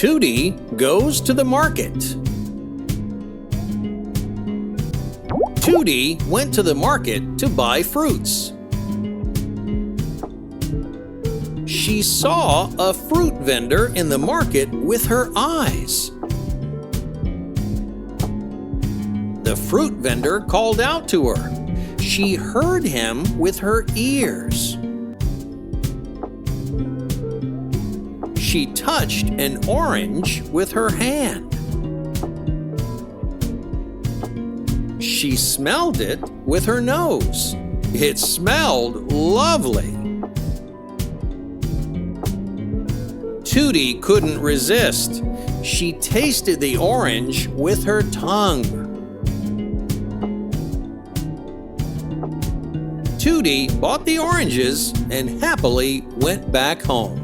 Tooty goes to the market. Tooty went to the market to buy fruits. She saw a fruit vendor in the market with her eyes. The fruit vendor called out to her. She heard him with her ears. She touched an orange with her hand. She smelled it with her nose. It smelled lovely. Tooty couldn't resist. She tasted the orange with her tongue. Tooty bought the oranges and happily went back home.